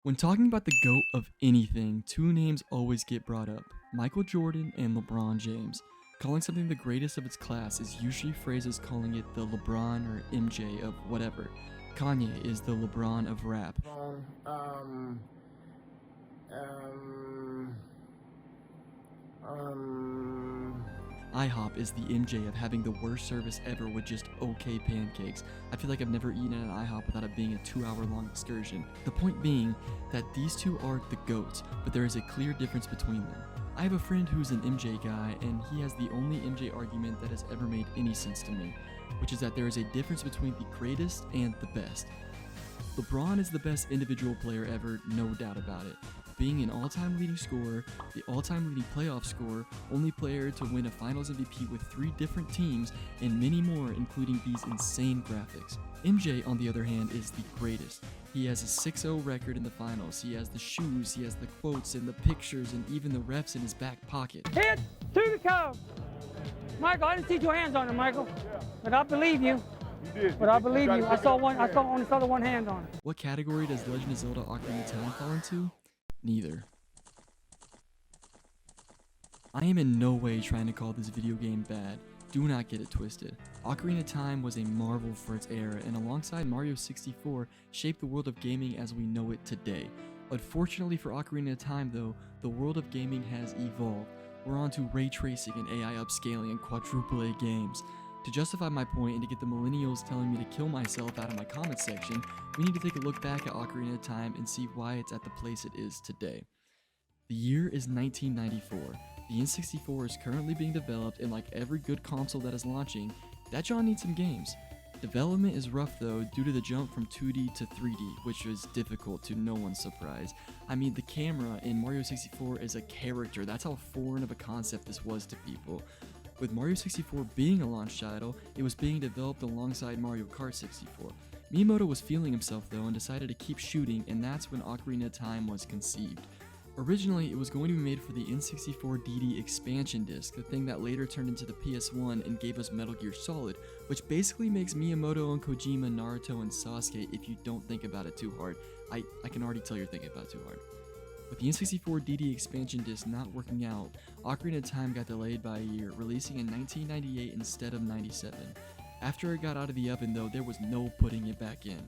When talking about the GOAT of anything, two names always get brought up: Michael Jordan and LeBron James. Calling something the greatest of its class is usually phrased as calling it the LeBron or MJ of whatever. Kanye is the LeBron of rap. IHOP is the MJ of having the worst service ever with just okay pancakes. I feel like I've never eaten at an IHOP without it being a 2-hour-long excursion. The point being that these two are the GOATs, but there is a clear difference between them. I have a friend who's an MJ guy, and he has the only MJ argument that has ever made any sense to me, which is that there is a difference between the greatest and the best. LeBron is the best individual player ever, no doubt about it. Being an all-time leading scorer, the all-time leading playoff scorer, only player to win a Finals MVP with 3 different teams, and many more, including these insane graphics. MJ, on the other hand, is the greatest. He has a 6-0 record in the finals. He has the shoes, he has the quotes and the pictures, and even the refs in his back pocket. Hit to the curve. Michael, I didn't see 2 hands on him, Michael. Yeah. But I believe you. You did. But I believe you. I only saw the 1 hand on it. What category does The Legend of Zelda Ocarina of Time fall into? Neither. I am in no way trying to call this video game bad. Do not get it twisted. Ocarina of Time was a marvel for its era, and alongside Mario 64, shaped the world of gaming as we know it today. Unfortunately for Ocarina of Time though, the world of gaming has evolved. We're on to ray tracing and AI upscaling and quadruple A games. To justify my point and to get the millennials telling me to kill myself out of my comment section, we need to take a look back at Ocarina of Time and see why it's at the place it is today. The year is 1994. The N64 is currently being developed, and like every good console that is launching, that jaw needs some games. Development is rough though due to the jump from 2D to 3D, which was difficult to no one's surprise. I mean, the camera in Mario 64 is a character. That's how foreign of a concept this was to people. With Mario 64 being a launch title, it was being developed alongside Mario Kart 64. Miyamoto was feeling himself though and decided to keep shooting, and that's when Ocarina of Time was conceived. Originally, it was going to be made for the N64 DD expansion disc, the thing that later turned into the PS1 and gave us Metal Gear Solid, which basically makes Miyamoto and Kojima Naruto and Sasuke if you don't think about it too hard. I can already tell you're thinking about it too hard. With the N64 DD expansion disc not working out, Ocarina of Time got delayed by a year, releasing in 1998 instead of 97. After it got out of the oven though, there was no putting it back in.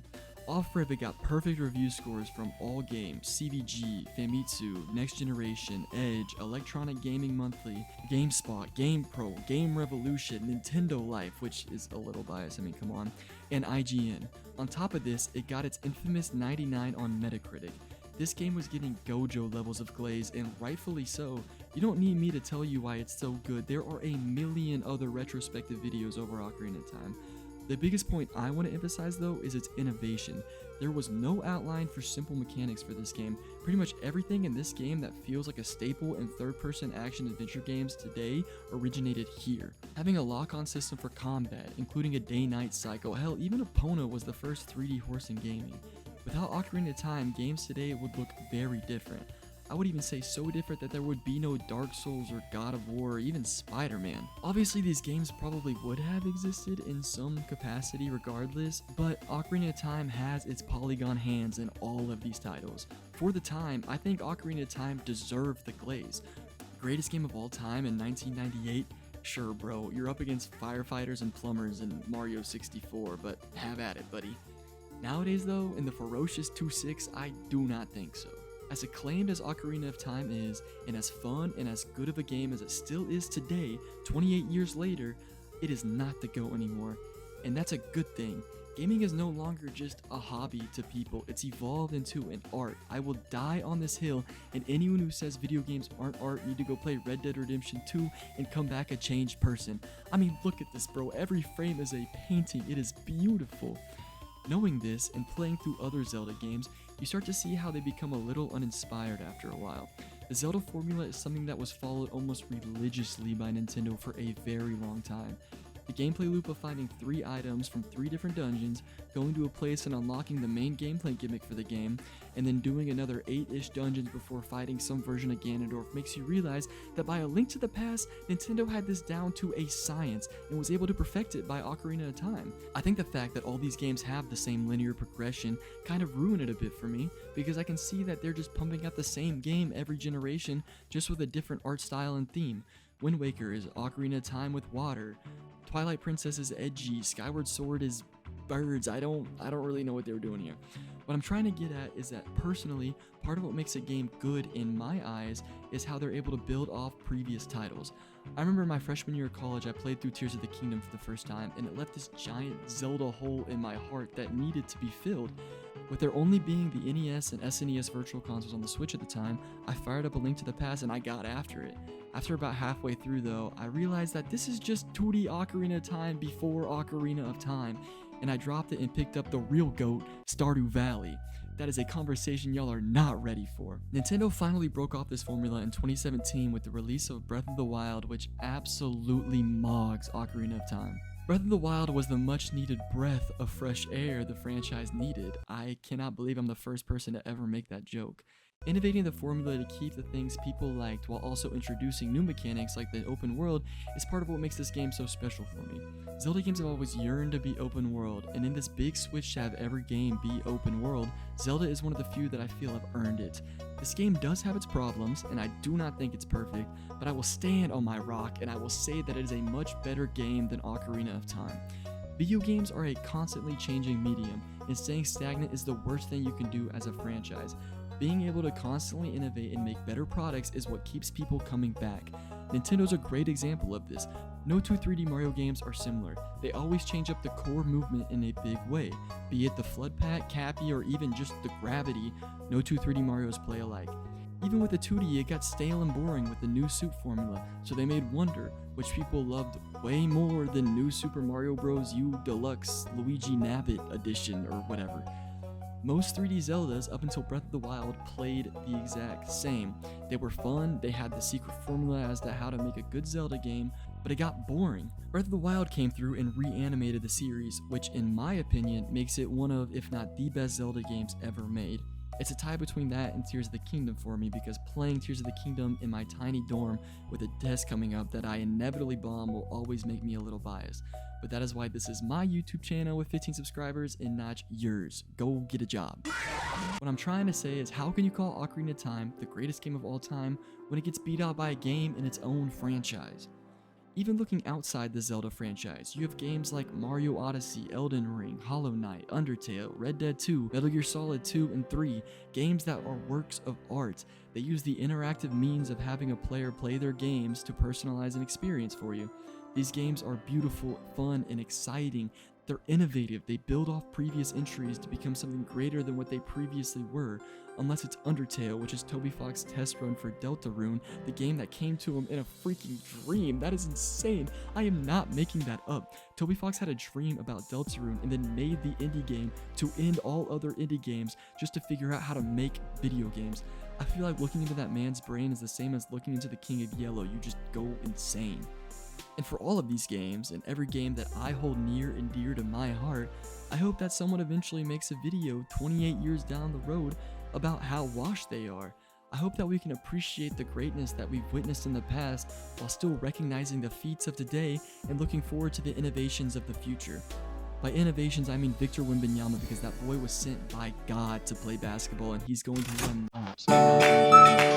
Off-Rip, it got perfect review scores from all games: CVG, Famitsu, Next Generation, Edge, Electronic Gaming Monthly, GameSpot, GamePro, Game Revolution, Nintendo Life, which is a little biased, I mean come on, and IGN. On top of this, it got its infamous 99 on Metacritic. This game was getting Gojo levels of glaze, and rightfully so. You don't need me to tell you why it's so good. There are a million other retrospective videos over Ocarina of Time. The biggest point I want to emphasize though is its innovation. There was no outline for simple mechanics for this game. Pretty much everything in this game that feels like a staple in third-person action-adventure games today originated here. Having a lock-on system for combat, including a day-night cycle, hell, even Epona was the first 3D horse in gaming. Without Ocarina of Time, games today would look very different. I would even say so different that there would be no Dark Souls or God of War or even Spider-Man. Obviously these games probably would have existed in some capacity regardless, but Ocarina of Time has its polygon hands in all of these titles. For the time, I think Ocarina of Time deserved the glaze. Greatest game of all time in 1998? Sure bro, you're up against firefighters and plumbers in Mario 64, but have at it buddy. Nowadays though, in the ferocious 2.6, I do not think so. As acclaimed as Ocarina of Time is, and as fun and as good of a game as it still is today, 28 years later, it is not the GOAT anymore. And that's a good thing. Gaming is no longer just a hobby to people, it's evolved into an art. I will die on this hill, and anyone who says video games aren't art need to go play Red Dead Redemption 2 and come back a changed person. I mean, look at this bro, every frame is a painting, it is beautiful. Knowing this and playing through other Zelda games, you start to see how they become a little uninspired after a while. The Zelda formula is something that was followed almost religiously by Nintendo for a very long time. The gameplay loop of finding 3 items from 3 different dungeons, going to a place and unlocking the main gameplay gimmick for the game, and then doing another 8-ish dungeons before fighting some version of Ganondorf makes you realize that by A Link to the Past, Nintendo had this down to a science and was able to perfect it by Ocarina of Time. I think the fact that all these games have the same linear progression kind of ruined it a bit for me, because I can see that they're just pumping out the same game every generation, just with a different art style and theme. Wind Waker is Ocarina of Time with water. Twilight Princess is edgy. Skyward Sword is birds. I don't really know what they were doing here. What I'm trying to get at is that personally, part of what makes a game good in my eyes is how they're able to build off previous titles. I remember my freshman year of college, I played through Tears of the Kingdom for the first time, and it left this giant Zelda hole in my heart that needed to be filled. With there only being the NES and SNES virtual consoles on the Switch at the time, I fired up A Link to the Past and I got after it. After about halfway through though, I realized that this is just 2D Ocarina of Time before Ocarina of Time, and I dropped it and picked up the real GOAT, Stardew Valley. That is a conversation y'all are not ready for. Nintendo finally broke off this formula in 2017 with the release of Breath of the Wild, which absolutely mogs Ocarina of Time. Breath of the Wild was the much needed breath of fresh air the franchise needed. I cannot believe I'm the first person to ever make that joke. Innovating the formula to keep the things people liked while also introducing new mechanics like the open world is part of what makes this game so special for me. Zelda games have always yearned to be open world, and in this big switch to have every game be open world, Zelda is one of the few that I feel have earned it. This game does have its problems, and I do not think it's perfect, but I will stand on my rock and I will say that it is a much better game than Ocarina of Time. Video games are a constantly changing medium, and staying stagnant is the worst thing you can do as a franchise. Being able to constantly innovate and make better products is what keeps people coming back. Nintendo's a great example of this. No 2 3D Mario games are similar. They always change up the core movement in a big way. Be it the Flood Pack, Cappy, or even just the gravity, no 2 3D Marios play alike. Even with the 2D, it got stale and boring with the new suit formula, so they made Wonder, which people loved way more than New Super Mario Bros. U Deluxe Luigi Nabbit Edition or whatever. Most 3D Zeldas up until Breath of the Wild played the exact same. They were fun, they had the secret formula as to how to make a good Zelda game, but it got boring. Breath of the Wild came through and reanimated the series, which in my opinion makes it one of, if not the best Zelda games ever made. It's a tie between that and Tears of the Kingdom for me, because playing Tears of the Kingdom in my tiny dorm with a test coming up that I inevitably bomb will always make me a little biased. But that is why this is my YouTube channel with 15 subscribers and not yours. Go get a job. What I'm trying to say is, how can you call Ocarina of Time the greatest game of all time when it gets beat out by a game in its own franchise? Even looking outside the Zelda franchise, you have games like Mario Odyssey, Elden Ring, Hollow Knight, Undertale, Red Dead 2, Metal Gear Solid 2 and 3, games that are works of art. They use the interactive means of having a player play their games to personalize an experience for you. These games are beautiful, fun, and exciting. They're innovative. They build off previous entries to become something greater than what they previously were. Unless it's Undertale, which is Toby Fox's test run for Deltarune, the game that came to him in a freaking dream. That is insane. I am not making that up. Toby Fox had a dream about Deltarune and then made the indie game to end all other indie games just to figure out how to make video games. I feel like looking into that man's brain is the same as looking into the King of Yellow. You just go insane. And for all of these games, and every game that I hold near and dear to my heart, I hope that someone eventually makes a video 28 years down the road about how washed they are. I hope that we can appreciate the greatness that we've witnessed in the past while still recognizing the feats of today and looking forward to the innovations of the future. By innovations, I mean Victor Wembanyama, because that boy was sent by God to play basketball, and he's going to run laps.